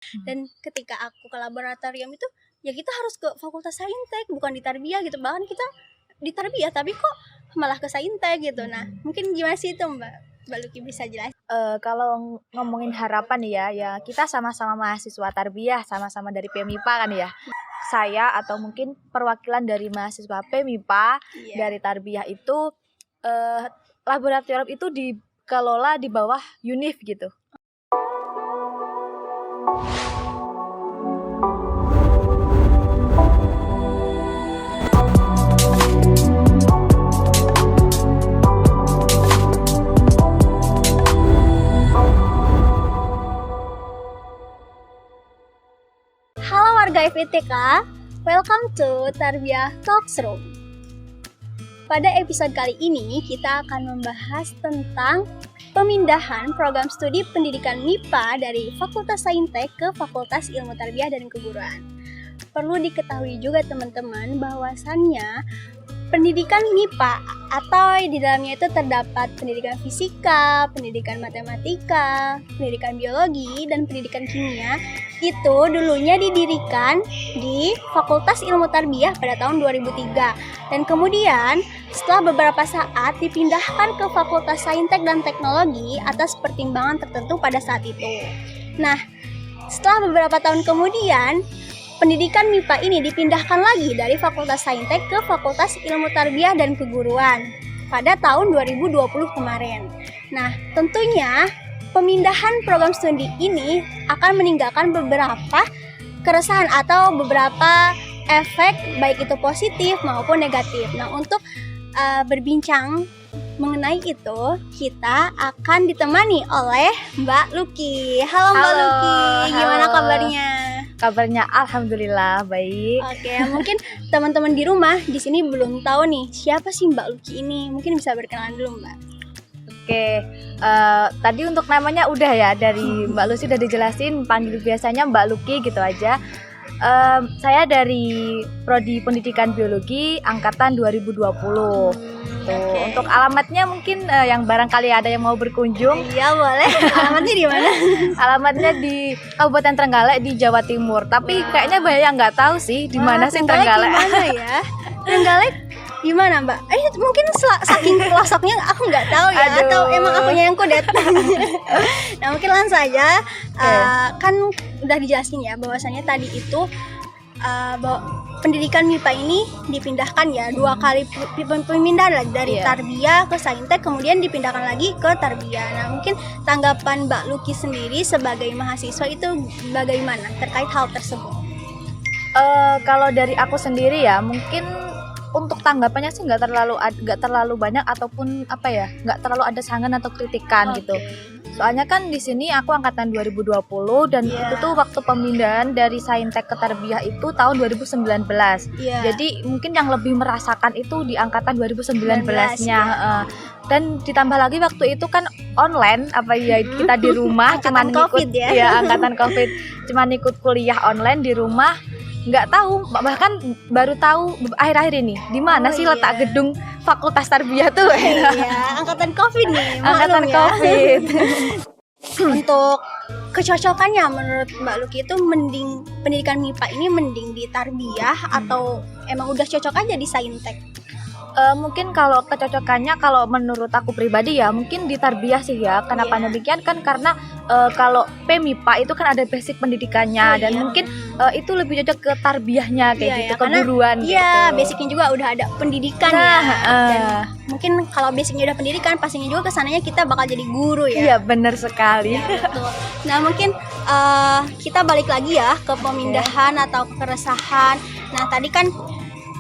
Dan ketika aku ke laboratorium itu, ya kita harus ke Fakultas Saintek, bukan di Tarbiyah gitu. Bahkan kita di Tarbiyah, tapi kok malah ke Saintek gitu. Nah, mungkin gimana sih itu Mbak Luki bisa jelas? Kalau ngomongin harapan ya kita sama-sama mahasiswa Tarbiyah, sama-sama dari PMIPA kan ya. Saya atau mungkin perwakilan dari mahasiswa PMIPA dari Tarbiyah itu laboratorium itu dikelola di bawah UNIF gitu. Halo warga FITK, welcome to Tarbiyah Talks Room. Pada episode kali ini kita akan membahas tentang pemindahan program studi pendidikan MIPA dari Fakultas Saintek ke Fakultas Ilmu Tarbiyah dan Keguruan. Perlu diketahui juga teman-teman bahwasannya pendidikan MIPA atau di dalamnya itu terdapat pendidikan fisika, pendidikan matematika, pendidikan biologi, dan pendidikan kimia itu dulunya didirikan di Fakultas Ilmu Tarbiyah pada tahun 2003 dan kemudian setelah beberapa saat dipindahkan ke Fakultas Saintek dan Teknologi atas pertimbangan tertentu pada saat itu. Nah, setelah beberapa tahun kemudian pendidikan MIPA ini dipindahkan lagi dari Fakultas Saintek ke Fakultas Ilmu Tarbiyah dan Keguruan pada tahun 2020 kemarin. Nah, tentunya pemindahan program studi ini akan meninggalkan beberapa keresahan atau beberapa efek baik itu positif maupun negatif. Nah, untuk berbincang mengenai itu, kita akan ditemani oleh Mbak Luki. Halo Mbak Luki, gimana kabarnya? Kabarnya alhamdulillah baik. Oke, mungkin teman-teman di rumah di sini belum tahu nih siapa sih Mbak Luki ini. Mungkin bisa berkenalan dulu Mbak. Oke, tadi untuk namanya udah ya, dari Mbak Lucy udah dijelasin, panggil biasanya Mbak Luki gitu aja. Saya dari Prodi Pendidikan Biologi angkatan 2020. Tuh, untuk alamatnya mungkin yang barangkali ada yang mau berkunjung. Iya boleh. Alamatnya di mana? Alamatnya di Kabupaten Trenggalek di Jawa Timur. Tapi kayaknya banyak yang nggak tahu sih di mana sih Trenggalek. Gimana ya? Trenggalek gimana Mbak? Mungkin saking pelosoknya aku nggak tahu ya. Aduh. Atau emang akunya yang kudet. Nah mungkin langsung saja. Kan udah dijelasin ya bahwasannya tadi itu pendidikan MIPA ini dipindahkan ya 2 kali pemindahan dari Tarbiyah ke Saintek, kemudian dipindahkan lagi ke Tarbiyah. Nah mungkin tanggapan Mbak Luki sendiri sebagai mahasiswa itu bagaimana terkait hal tersebut? Kalau dari aku sendiri ya, mungkin untuk tanggapannya sih nggak terlalu banyak ataupun nggak terlalu ada sangan atau kritikan gitu. Soalnya kan di sini aku angkatan 2020 dan itu tuh waktu pemindahan dari Saintek ke Tarbiyah itu tahun 2019. Jadi mungkin yang lebih merasakan itu di angkatan 2019-nya. Dan ditambah lagi waktu itu kan online kita di rumah cuman COVID ikut angkatan COVID, cuman ikut kuliah online di rumah. Nggak tahu, bahkan baru tahu akhir-akhir ini di mana sih letak gedung Fakultas Tarbiyah tuh. Angkatan COVID nih. Angkatan COVID. Untuk kecocokannya menurut Mbak Luki itu mending pendidikan MIPA ini mending di Tarbiyah atau emang udah cocok aja di Saintek? Mungkin kalau kecocokannya, kalau menurut aku pribadi ya mungkin di Tarbiyah sih ya. Kenapa demikian kan karena kalau PMIPA itu kan ada basic pendidikannya dan mungkin itu lebih cocok ke Tarbiyahnya kayak gitu, keguruan gitu. Iya, basicnya juga udah ada pendidikan dan mungkin kalau basicnya udah pendidikan pastinya juga kesananya kita bakal jadi guru ya. Iya benar sekali. Betul. Nah mungkin kita balik lagi ya ke pemindahan atau keresahan. Nah tadi kan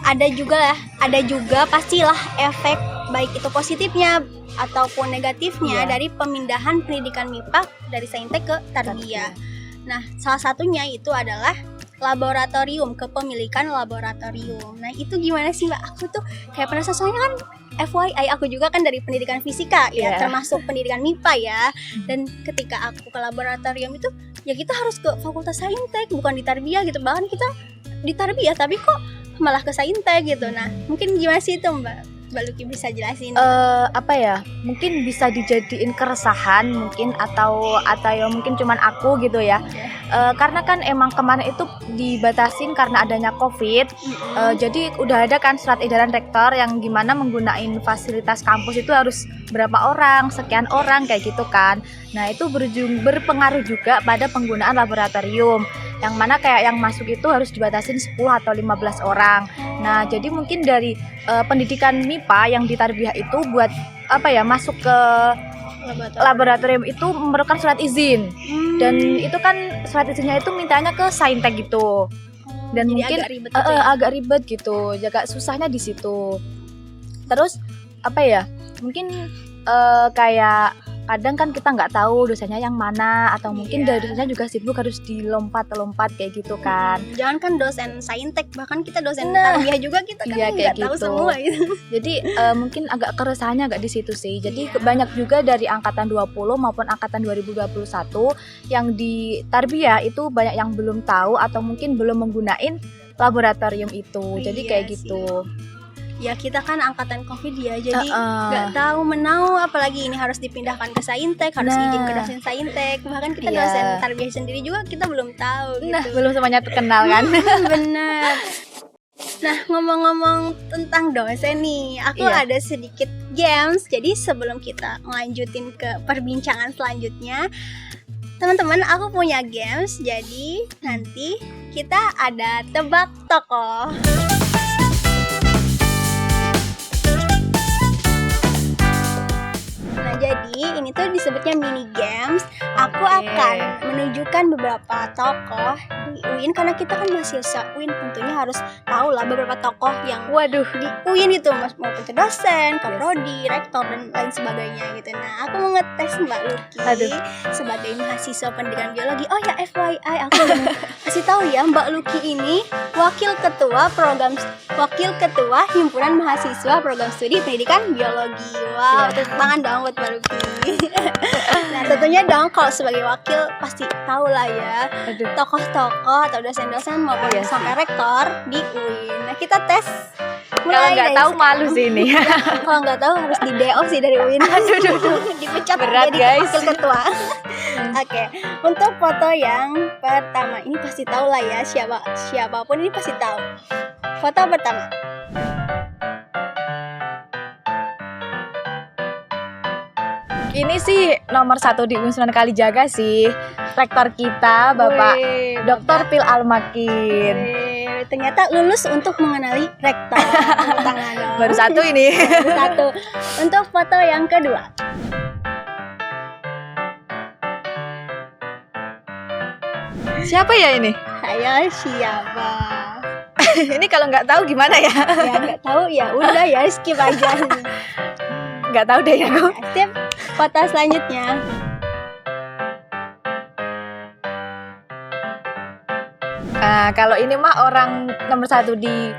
ada juga pastilah efek baik itu positifnya ataupun negatifnya dari pemindahan pendidikan MIPA dari Saintek ke Tarbiyah. Nah, salah satunya itu adalah laboratorium, kepemilikan laboratorium. Nah, itu gimana sih Mbak? Aku tuh kayak penasaran, soalnya kan FYI aku juga kan dari pendidikan fisika ya, termasuk pendidikan MIPA ya. Dan ketika aku ke laboratorium itu ya kita harus ke Fakultas Saintek, bukan di Tarbiyah gitu. Bahkan kita di Tarbiyah tapi kok malah ke Saintek gitu. Nah, mungkin gimana sih itu Mbak? Mbak Luki bisa jelasin? Apa ya? Mungkin bisa dijadiin keresahan mungkin atau ya mungkin cuman aku gitu ya. Karena kan emang kemarin itu dibatasin karena adanya COVID. Jadi udah ada kan surat edaran rektor yang gimana menggunakan fasilitas kampus itu harus berapa orang, sekian orang kayak gitu kan. Nah, itu berpengaruh juga pada penggunaan laboratorium. Yang mana kayak yang masuk itu harus dibatasin 10 atau 15 orang. Nah, jadi mungkin dari pendidikan MIPA yang di Tarbiyah itu buat apa ya, masuk ke laboratorium itu memerlukan surat izin. Dan itu kan surat izinnya itu mintanya ke Saintek gitu. Dan Jadi mungkin agak ribet gitu ya? agak ribet gitu. Jaga susahnya di situ. Terus apa ya? Mungkin kayak kadang kan kita nggak tahu dosennya yang mana, atau mungkin dari dosennya juga sibuk harus dilompat-lompat kayak gitu kan. Jangan kan dosen saintek, bahkan kita dosen tarbiyah juga kita kan nggak tahu gitu. semua gitu. Jadi mungkin agak keresahannya agak di situ sih. Jadi banyak juga dari angkatan 20 maupun angkatan 2021 yang di tarbiyah itu banyak yang belum tahu atau mungkin belum menggunain laboratorium itu. Jadi kayak gitu. Ya kita kan angkatan COVID ya, jadi nggak tahu menau, apalagi ini harus dipindahkan ke saintek, harus izin ke dosen saintek. Bahkan kita dosen tarbiyah sendiri juga kita belum tahu gitu. Nah, belum semuanya terkenal kan. Bener. Nah, ngomong-ngomong tentang dosen nih, aku ada sedikit games. Jadi sebelum kita melanjutin ke perbincangan selanjutnya, teman-teman, aku punya games. Jadi nanti kita ada tebak tokoh. Nah, jadi ini tuh disebutnya mini games. Aku akan menunjukkan beberapa tokoh di UIN, karena kita kan mahasiswa UIN, tentunya harus tahu lah beberapa tokoh yang di UIN itu, maupun itu dosen, kaprodi, rektor, dan lain sebagainya gitu. Nah, aku mau ngetes Mbak Luki sebagai mahasiswa pendidikan biologi. Oh ya, FYI, aku mau kasih tahu ya, Mbak Luki ini wakil ketua himpunan mahasiswa program studi pendidikan biologi. Wow, tepuk tangan dong buat Mbak Luki. Nah, tentunya dong kalau sebagai wakil pasti tahu lah ya tokoh-tokoh atau dosen-dosen maupun sampai rektor di UIN. Nah, kita tes. Kalau nggak tahu malu sih ini. Kalau nggak tahu harus di DO sih dari UIN. Dipecat berat, jadi guys. wakil ketua. Oke, untuk foto yang pertama ini pasti tahu lah ya, siapapun ini pasti tahu. Foto pertama. Ini sih nomor 1 di Sunan Kalijaga sih, rektor kita Bapak Dr. Pil Almakin. Ternyata lulus untuk mengenali rektor. Tangan dong. Baru 1 ini. Baru 1. Untuk foto yang kedua. Siapa ya ini? Saya siapa? Ini kalau nggak tahu gimana ya? Ya nggak tahu ya, udah ya skip aja. Nggak tahu deh aku. Skip. Foto selanjutnya. Nah, kalau ini mah orang nomor 1 di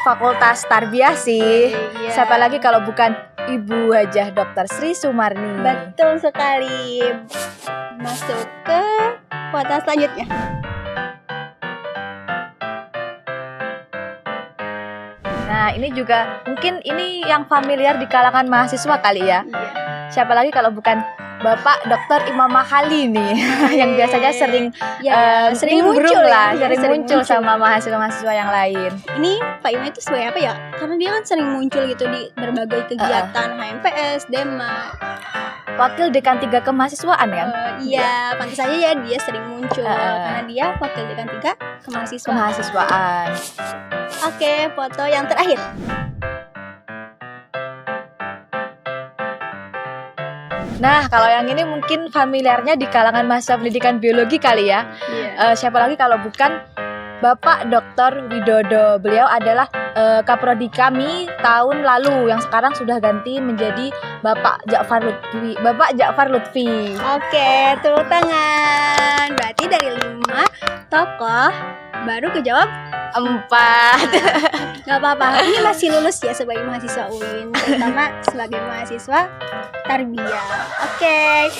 Fakultas Tarbiyah sih. Siapa lagi kalau bukan Ibu Hajah Dr. Sri Sumarni. Betul sekali. Masuk ke foto selanjutnya. Nah, ini juga mungkin ini yang familiar di kalangan mahasiswa kali ya. Siapa lagi kalau bukan Bapak Dr. Imam Mahali nih, yang biasanya sering muncul lah, ya, sering muncul sama mahasiswa-mahasiswa yang lain. Ini Pak Imam itu sebagai apa ya? Karena dia kan sering muncul gitu di berbagai kegiatan HMPS, Dema. Wakil Dekan 3 Kemahasiswaan kan? Iya, pantas saja ya dia sering muncul karena dia Wakil Dekan 3 Kemahasiswaan. Oke, foto yang terakhir. Nah, kalau yang ini mungkin familiarnya di kalangan mahasiswa pendidikan biologi kali ya. Siapa lagi kalau bukan Bapak Dr. Widodo. Beliau adalah kaprodi kami tahun lalu, yang sekarang sudah ganti menjadi Bapak Ja'far Lutfi. Oke, tepuk tangan. Berarti dari 5 tokoh baru kejawab 4. Gak apa-apa, ini masih lulus ya sebagai mahasiswa UIN, terutama sebagai mahasiswa tarbiyah. Oke.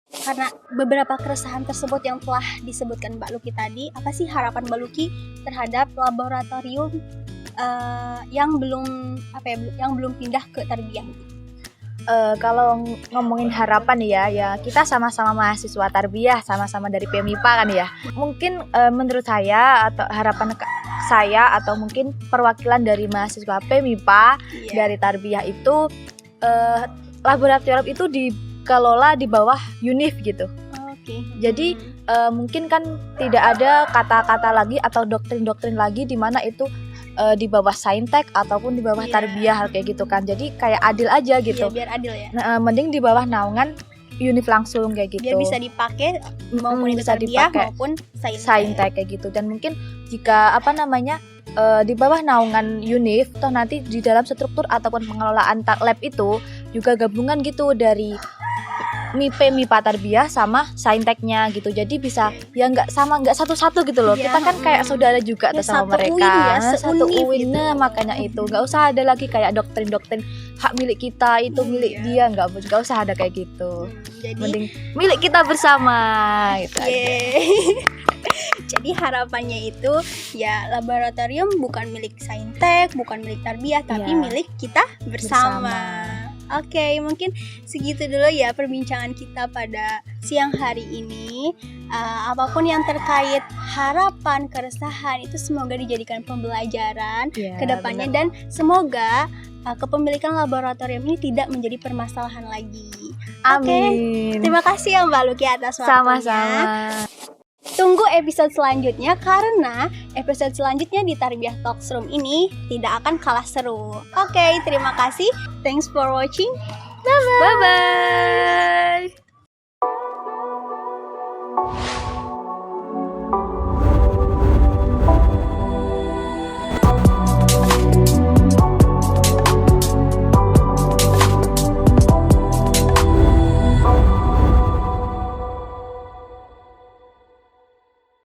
Karena beberapa keresahan tersebut yang telah disebutkan Mbak Luki tadi, apa sih harapan Mbak Luki terhadap laboratorium yang belum yang belum pindah ke tarbiyah? Kalau ngomongin harapan ya kita sama-sama mahasiswa tarbiyah, sama-sama dari PMIPA kan ya. Mungkin menurut saya atau harapan saya atau mungkin perwakilan dari mahasiswa PMIPA dari tarbiyah itu laboratorium itu dikelola di bawah UNIF gitu. Jadi mungkin kan tidak ada kata-kata lagi atau doktrin-doktrin lagi di mana itu di bawah saintek ataupun di bawah tarbiyah kayak gitu kan. Jadi kayak adil aja gitu. Biar adil ya. Mending di bawah naungan UNIF langsung kayak gitu. Biar bisa dipakai maupun bisa tarbiyah dipakai maupun saintek kayak gitu. Dan mungkin jika di bawah naungan UNIF toh nanti di dalam struktur ataupun pengelolaan lab itu juga gabungan gitu dari MIPA tarbiyah sama sainteknya gitu. Jadi bisa ya nggak satu-satu gitu loh. Kita kan kayak saudara juga ya, sama mereka. Satu UIN gitu. Makanya itu nggak usah ada lagi kayak doktrin-doktrin hak milik kita itu milik dia, nggak usah ada kayak gitu. Jadi mending milik kita bersama gitu aja. Jadi harapannya itu ya laboratorium bukan milik saintek, bukan milik tarbiyah, tapi milik kita bersama. Oke, mungkin segitu dulu ya perbincangan kita pada siang hari ini. Apapun yang terkait harapan, keresahan itu semoga dijadikan pembelajaran ke depannya dan semoga kepemilikan laboratorium ini tidak menjadi permasalahan lagi. Amin. Terima kasih ya Mbak Luki atas waktunya. Sama-sama. Tunggu episode selanjutnya karena episode selanjutnya di Tarbiyah Talks Room ini tidak akan kalah seru. Oke, terima kasih. Thanks for watching. Bye-bye. Bye-bye.